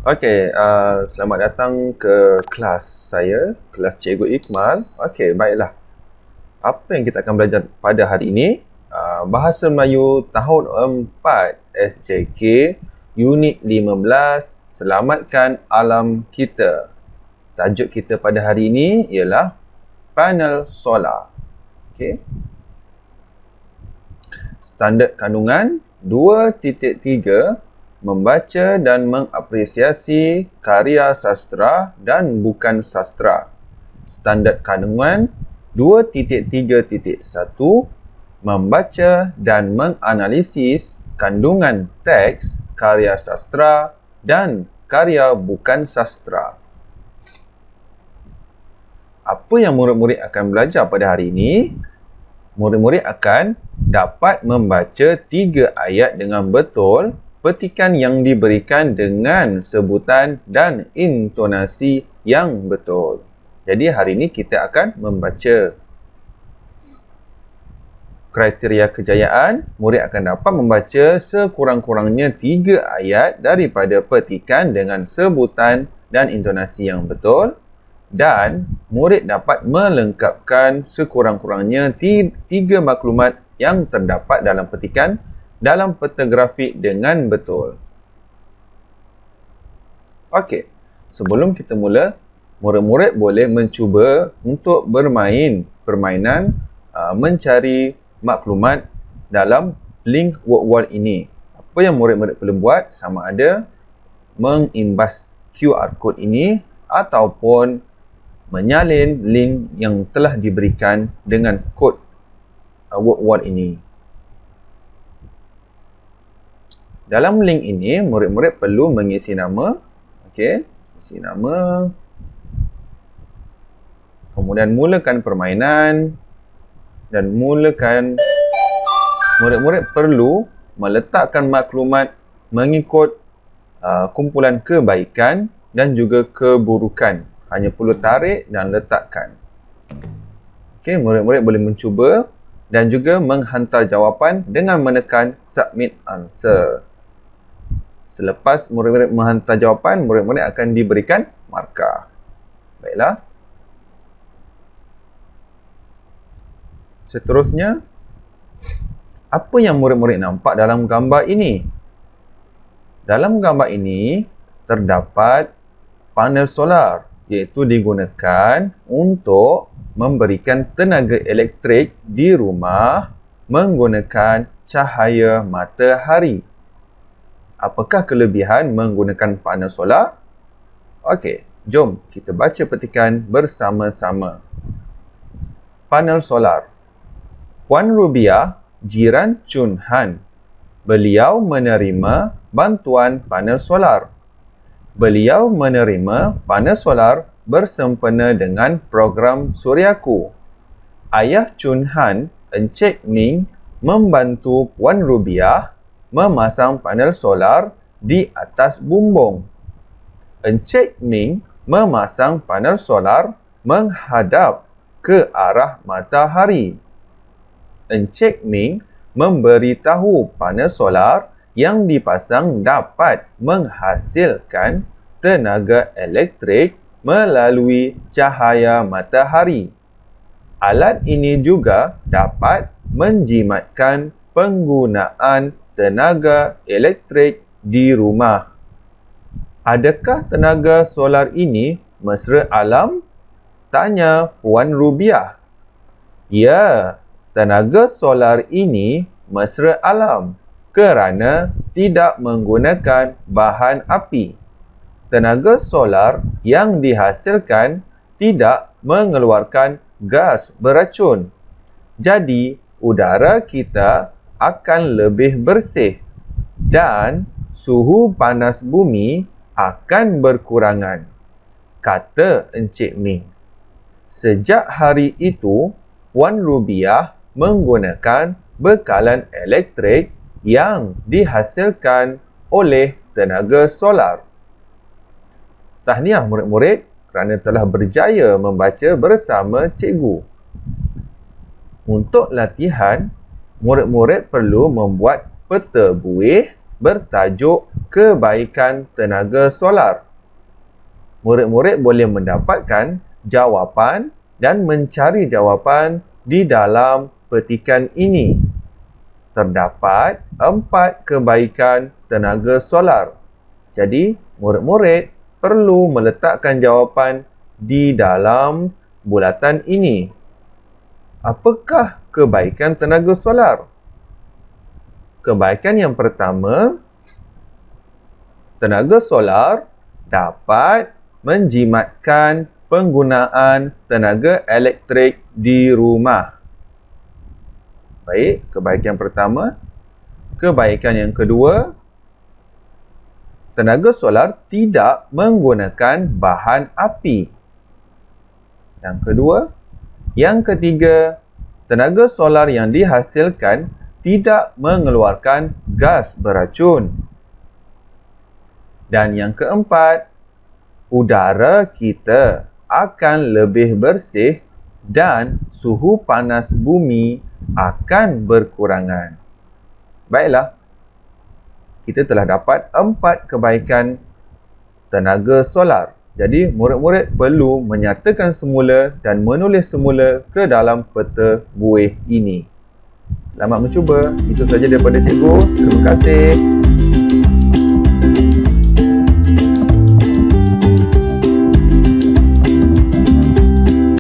Okey, selamat datang ke kelas saya, kelas Cikgu Iqmal. Okey, baiklah. Apa yang kita akan belajar pada hari ini? Bahasa Melayu tahun 4 SJK, unit 15, Selamatkan Alam Kita. Tajuk kita pada hari ini ialah panel solar. Okey. Standard kandungan 2.3, membaca dan mengapresiasi karya sastra dan bukan sastra. Standard kandungan 2.3.1, membaca dan menganalisis kandungan teks karya sastra dan karya bukan sastra. Apa yang murid-murid akan belajar pada hari ini? Murid-murid akan dapat membaca 3 ayat dengan betul, petikan yang diberikan dengan sebutan dan intonasi yang betul. Jadi hari ini kita akan membaca. Kriteria kejayaan, murid akan dapat membaca sekurang-kurangnya 3 ayat daripada petikan dengan sebutan dan intonasi yang betul, dan murid dapat melengkapkan sekurang-kurangnya 3 maklumat yang terdapat dalam petikan dalam peta grafik dengan betul. Okey, sebelum kita mula, murid-murid boleh mencuba untuk bermain permainan mencari maklumat dalam link word-word ini. Apa yang murid-murid perlu buat sama ada mengimbas QR code ini ataupun menyalin link yang telah diberikan dengan kod word-word ini. Dalam link ini, murid-murid perlu mengisi nama. Okey, isi nama. Kemudian mulakan permainan dan murid-murid perlu meletakkan maklumat mengikut kumpulan kebaikan dan juga keburukan. Hanya perlu tarik dan letakkan. Okey, murid-murid boleh mencuba dan juga menghantar jawapan dengan menekan submit answer. Selepas murid-murid menghantar jawapan, murid-murid akan diberikan markah. Baiklah. Seterusnya, apa yang murid-murid nampak dalam gambar ini? Dalam gambar ini, terdapat panel solar, iaitu digunakan untuk memberikan tenaga elektrik di rumah menggunakan cahaya matahari. Apakah kelebihan menggunakan panel solar? Okey, jom kita baca petikan bersama-sama. Panel solar. Puan Rubiah, jiran Chun Han. Beliau menerima bantuan panel solar. Beliau menerima panel solar bersempena dengan program Suryaku. Ayah Chun Han, Encik Ming, membantu Puan Rubiah memasang panel solar di atas bumbung. Encik Ming memasang panel solar menghadap ke arah matahari. Encik Ming memberitahu panel solar yang dipasang dapat menghasilkan tenaga elektrik melalui cahaya matahari. Alat ini juga dapat menjimatkan penggunaan tenaga elektrik di rumah. Adakah tenaga solar ini mesra alam? Tanya Puan Rubiah. Ya, tenaga solar ini mesra alam kerana tidak menggunakan bahan api. Tenaga solar yang dihasilkan tidak mengeluarkan gas beracun. Jadi, udara kita akan lebih bersih dan suhu panas bumi akan berkurangan, kata Encik Ming. Sejak hari itu, Puan Rubiah menggunakan bekalan elektrik yang dihasilkan oleh tenaga solar. Tahniah murid-murid kerana telah berjaya membaca bersama cikgu. Untuk latihan, murid-murid perlu membuat peta buih bertajuk kebaikan tenaga solar. Murid-murid boleh mendapatkan jawapan dan mencari jawapan di dalam petikan ini. Terdapat 4 kebaikan tenaga solar. Jadi, murid-murid perlu meletakkan jawapan di dalam bulatan ini. Apakah kebaikan tenaga solar? Kebaikan yang pertama, tenaga solar dapat menjimatkan penggunaan tenaga elektrik di rumah. Baik, kebaikan pertama. Kebaikan yang kedua, tenaga solar tidak menggunakan bahan api. Yang kedua. Yang ketiga, tenaga solar yang dihasilkan tidak mengeluarkan gas beracun. Dan yang keempat, udara kita akan lebih bersih dan suhu panas bumi akan berkurangan. Baiklah, kita telah dapat 4 kebaikan tenaga solar. Jadi, murid-murid perlu menyatakan semula dan menulis semula ke dalam peta buih ini. Selamat mencuba. Itu sahaja daripada cikgu. Terima kasih.